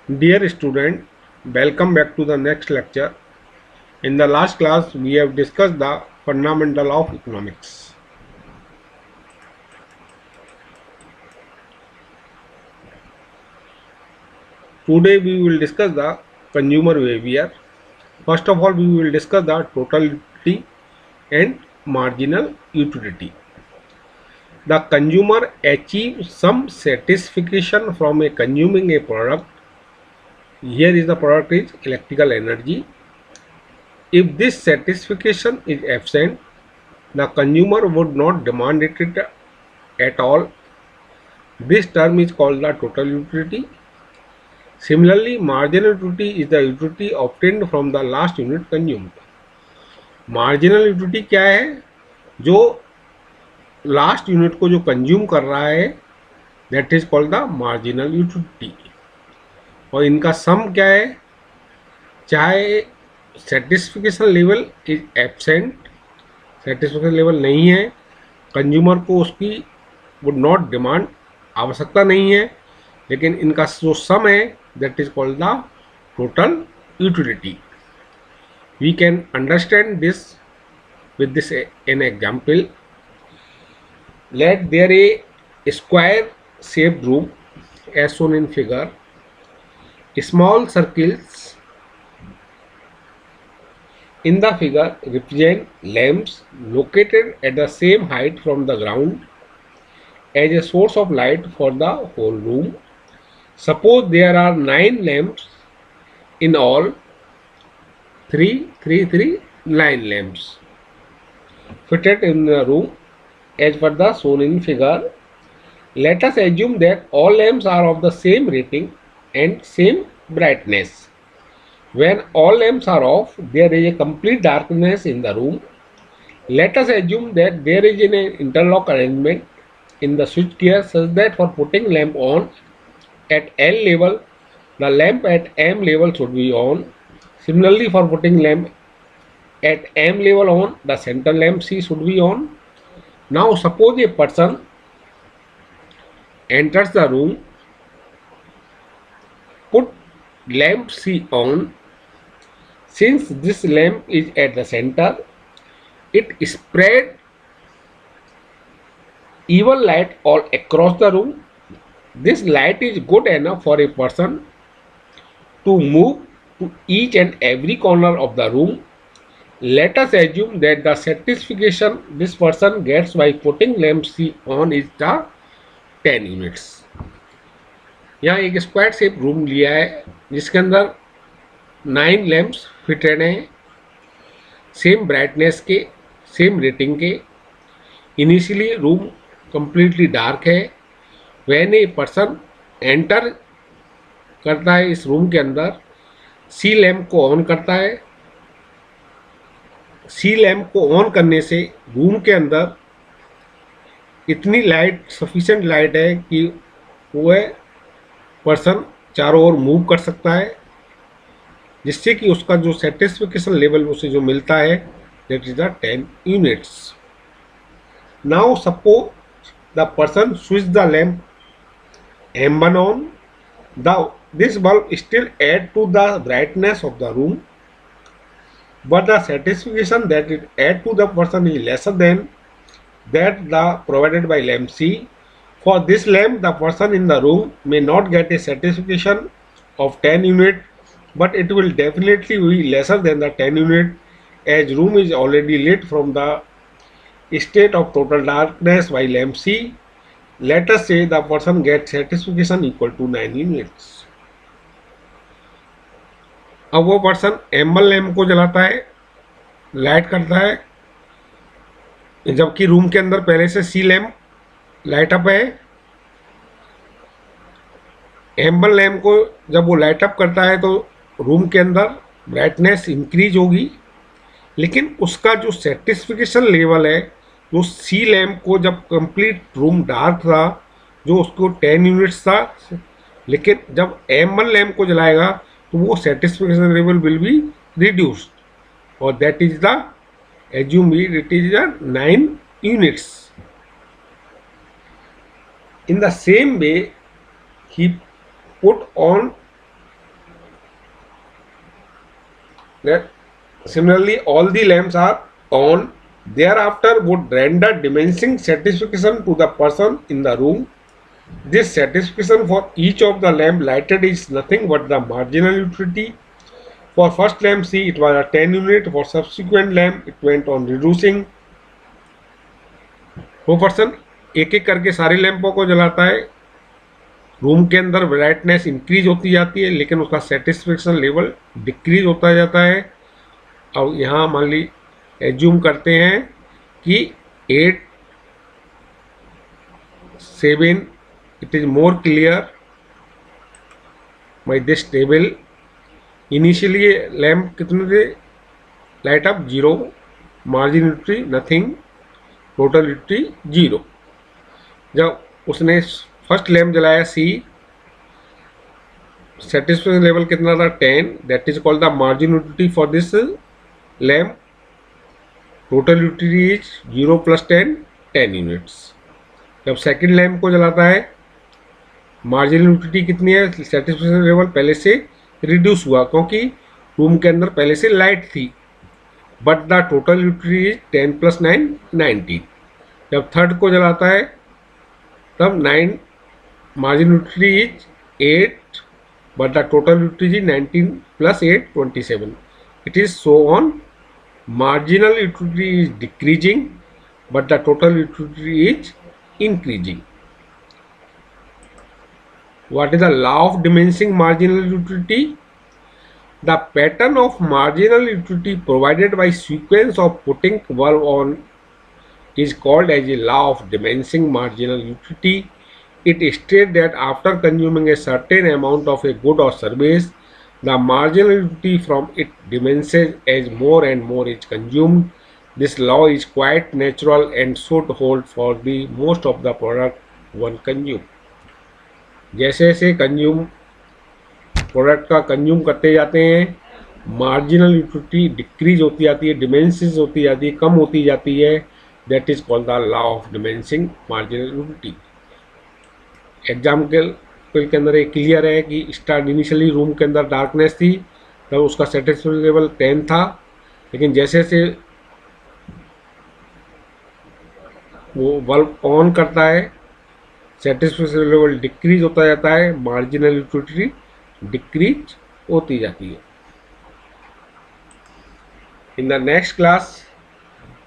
Dear student, welcome back to the next lecture. In the last class, we have discussed the fundamental of economics. Today, we will discuss the consumer behavior. First of all, we will discuss the total utility and marginal utility. The consumer achieves some satisfaction from a consuming a product. Here is the product is electrical energy. If this satisfaction is absent, the consumer would not demand it at all. This term is called the total utility. Similarly, marginal utility is the utility obtained from the last unit consumed. Marginal utility क्या है? जो last unit को जो consume कर रहा है, that is called the marginal utility. और इनका सम क्या है? चाहे satisfaction level is absent, satisfaction level नहीं है, कंज्यूमर को उसकी वुड नॉट डिमांड, आवश्यकता नहीं है, लेकिन इनका जो सम है that is called the total utility. We can understand this with this an example. Let there a square shaped room as shown in figure. Small circles in the figure represent lamps located at the same height from the ground as a source of light for the whole room. Suppose there are 9 lamps in all, 9 lamps fitted in the room as per the shown in figure. Let us assume that all lamps are of the same rating and same brightness. When all lamps are off, there is a complete darkness in the room. Let us assume that there is an interlock arrangement in the switch gear such that for putting lamp on at L level, the lamp at M level should be on. Similarly, for putting lamp at M level on, the center lamp C should be on. Now suppose a person enters the room, put lamp C on. Since this lamp is at the center, it spread even light all across the room. This light is good enough for a person to move to each and every corner of the room. Let us assume that the satisfaction this person gets by putting lamp C on is the 10 units. यहाँ एक square shape room लिया है जिसके अंदर 9 lamps fitted हैं, same brightness के, same rating के. Initially room completely dark है. व्हेन ए पर्सन एंटर करता है इस रूम के अंदर, सी लैम्प को ऑन करता है. सी लैम्प को ऑन करने से रूम के अंदर इतनी लाइट, सफिशिएंट लाइट है कि वह पर्सन चारों ओर मूव कर सकता है, जिससे कि उसका जो सेटिस्फिकेशन लेवल उसे जो मिलता है that is the 10 units. Now suppose the person switch the lamp M1 on. This bulb still add to the brightness of the room, but the satisfaction that it add to the person is lesser than that the provided by lamp C. For this lamp, the person in the room may not get a satisfaction of 10 unit, but it will definitely be lesser than the 10 unit as room is already lit from the state of total darkness by lamp C. Let us say the person gets satisfaction equal to 9 units. अब वो person M1 lamp को जलाता है, light करता है, जबकि room के अंदर पहले से सी लैम्प लाइट अप है. M1 लैम्प को जब वो लाइट अप करता है तो रूम के अंदर ब्राइटनेस इंक्रीज होगी, लेकिन उसका जो सेटिस्फिकेशन लेवल है, जो सी लैम्प को जब कंप्लीट रूम डार्क था, जो उसको 10 यूनिट्स था, लेकिन जब M1 लैम्प को जलाएगा तो वो satisfaction level will be reduced, और that is the assume it is the 9 units. In the same way, he put on That similarly, all the lamps are on. Thereafter, would render diminishing satisfaction to the person in the room. This satisfaction for each of the lamp lighted is nothing but the marginal utility. For first lamp C, it was a 10 unit. For subsequent lamp, it went on reducing. वो person एक एक करके सारे लैंपों को जलाता है, room के अंदर ब्राइटनेस इंक्रीज होती जाती है, लेकिन उसका सेटिस्फेक्शन लेवल डिक्रीज होता जाता है। अब यहाँ मान ली एज्यूम करते हैं कि 8, 7, it is more clear by this table. Initially lamp कितने थे, light up 0, margin utility nothing, total utility 0। जब उसने फर्स्ट लैम्प जलाया सी, सेटिस्फेक्शन लेवल कितना था 10, that is called the margin utility for this lamp. Total utility is 0 + 10, 10 units. जब second lamp को जलाता है, मार्जिनल यूटिलिटी कितनी है, सेटिस्फेक्शन लेवल पहले से रिड्यूस हुआ क्योंकि रूम के अंदर पहले से लाइट थी, but the total utility is 10 + 9, 19। जब थर्ड को जलाता है तब 9, margin utility is 8, but the total utility is 19 + 8, 27। It is so on, marginal utility is decreasing but the total utility is increasing. What is the law of diminishing marginal utility? The pattern of marginal utility provided by sequence of putting valve on is called as a law of diminishing marginal utility. It states that after consuming a certain amount of a good or service, the marginal utility from it diminishes as more and more is consumed. This law is quite natural and should hold for the most of the product one consume. जैसे जैसे consume product का consume करते जाते हैं, marginal utility decrease होती जाती है, डिमेंसिस होती जाती है, कम होती जाती है। That is called the law of diminishing marginal utility. Example के अंदर एक क्लियर है कि स्टार्ट इनिशियली रूम के अंदर डार्कनेस थी, तब उसका सेटिस्फेक्शन लेवल 10 था, लेकिन जैसे जैसे वो बल्ब ऑन करता है, सेटिस्फेक्शन लेवल डिक्रीज होता जाता है, मार्जिनल यूटिलिटी डिक्रीज होती जाती है। In the next class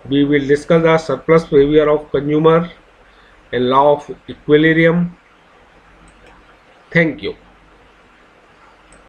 we will discuss the surplus behaviour of consumer and law of equilibrium. Thank you.